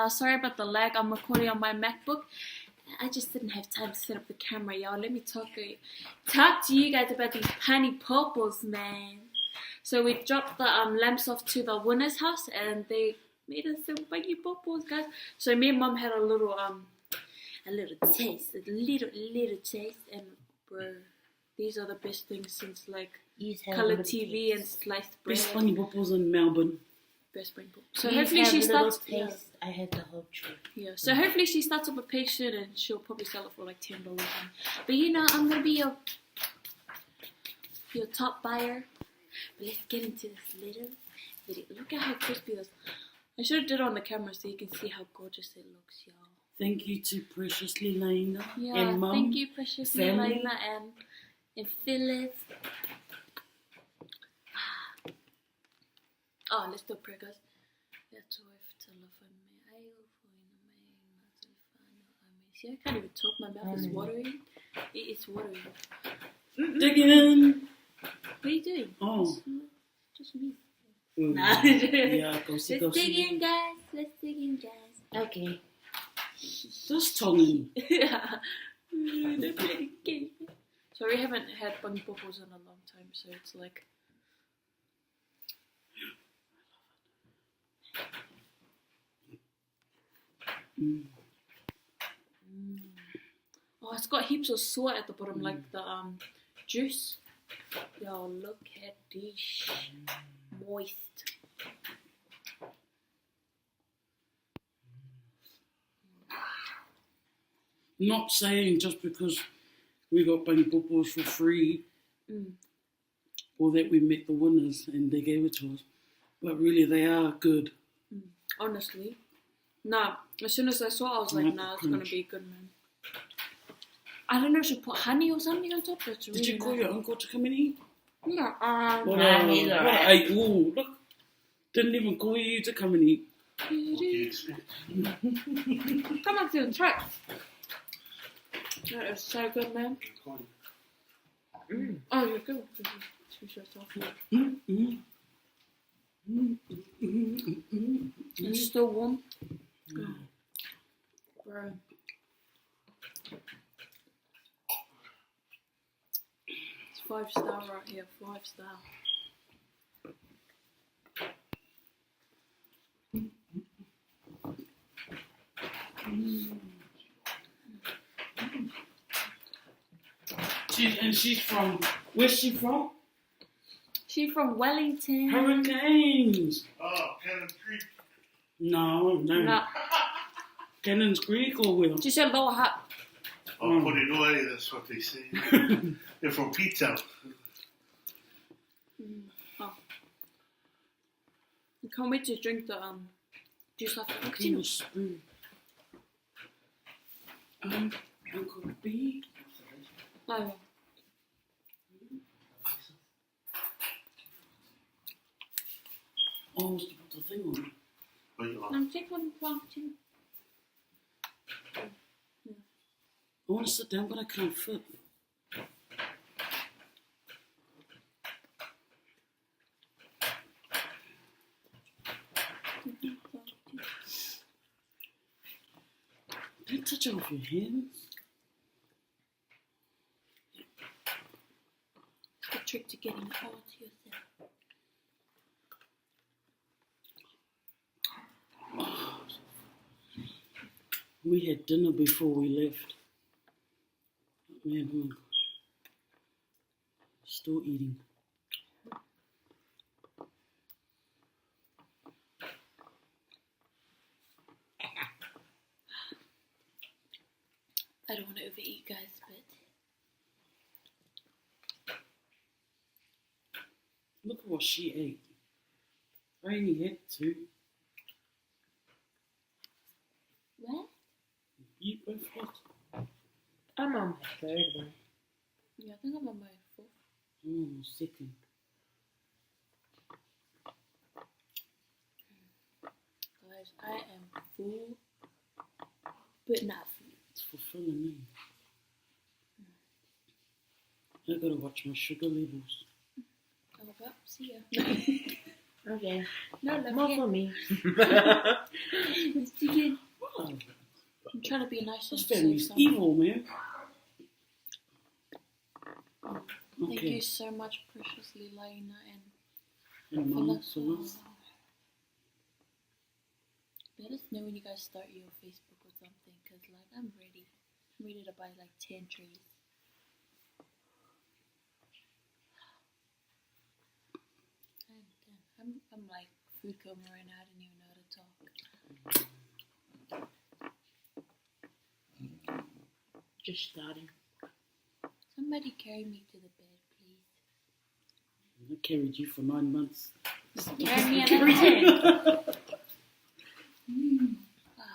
Sorry about the lag. I'm recording on my MacBook. I just didn't have time to set up the camera, y'all. Let me talk to you guys about these PANIPOPOs, man. So we dropped the lamps off to the winner's house, and they made us some PANIPOPOs, guys. So me and Mom had a little taste, a little taste, and bro, these are the best things since like color TV and sliced bread. Best PANIPOPOs in Melbourne. Best PANIPOPO. So hopefully she starts. Yeah. I had the whole truth. Yeah. So hopefully she starts up a page soon, and she'll probably sell it for like $10. But you know, I'm gonna be your top buyer. But let's get into this little video. Look at how crispy this. I should have did it on the camera so you can see how gorgeous it looks, y'all. Thank you to Precious Lena Yeah, and Mum. thank you, Precious Lena and Phyllis. Oh, let's do a prayer, guys. See, I can't even talk. My mouth is watering. It is watering. Dig in. What are you doing? Oh. Just me. Nah. Yeah, go see. Let's dig in, guys. Let's dig in, guys. Okay. Just tonguing. Yeah. So we haven't had PANIPOPOs in a long time, so it's like. Oh, it's got heaps of salt at the bottom, like the juice. Yo, look at this. Moist. Not saying just because we got PANIPOPOs for free or that we met the winners and they gave it to us, but really they are good. Honestly. Nah, as soon as I saw it, I was like, nah, it's gonna be good, man. I don't know, should put honey or something on top. That's really Did you call your uncle to come and eat? Yeah, Ooh, look. Didn't even call you to come and eat. Come on, dude, try it. That is so good, man. Oh, you're good. Two shots off. It's still warm. Bro. It's 5-star right here, 5-star. She's from, where's she from? She's from Wellington. Hurricanes. Oh, Cannons Creek. No. Cannons Creek or where? She said Lower Hutt. Oh, Polyvlogger, that's what they say. They're from Pizza. Oh. I can't wait to drink the juice after. Give me a spoon. Uncle B. Oh, yeah. Oh, what's the thing on? What you want? I'm taking one too. I want to sit down, but I can't fit. Don't touch it with your hands. It's the trick to getting it all to yourself. We had dinner before we left. Man, oh my gosh. Still eating. I don't want to overeat, guys, but Look at what she ate. I only had 2. what? You both had. I'm on my third one. Yeah, I think I'm on my 4th. I'm on my 2nd. Guys, I am full, but not full. It's fulfilling me. I gotta watch my sugar levels. Oh, well, see ya. Okay. No, love More you. for me. Let's begin. Oh, I'm trying to be nice and this family's safe. evil, man. Thank Okay. you so much, Preciously Lena and And Mom, Phyllis. Phyllis. Let us know when you guys start your Facebook or something, cause like I'm ready. I'm ready to buy like 10 trees. I'm like food coma right now. I didn't even know how to talk. Just starting. Somebody carry me to the bed, please. I carried you for 9 months. Carry me another 10. Wow,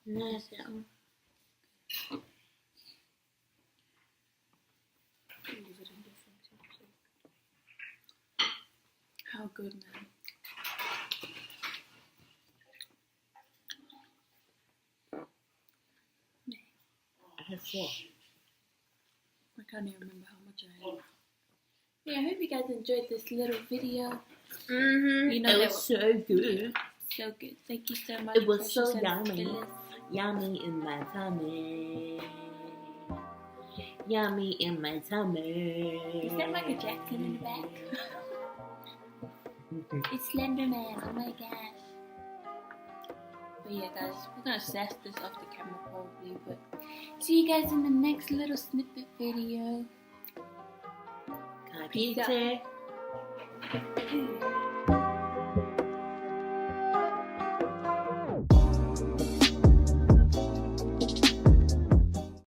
Nice. man. Leave it in different temperature. How good, man. I have 4. I can't even remember how much I had. Yeah, I hope you guys enjoyed this little video. Mm-hmm. You know it that was so good. So good. Thank you so much. It was so Precious and yummy. Phyllis. Yummy in my tummy. Yummy in my tummy. Is that Michael Jackson in the back? It's Slender Man. Oh my gosh. But yeah, guys, we're gonna sass this off the camera probably. But see you guys in the next little snippet video. Peace out. Capite.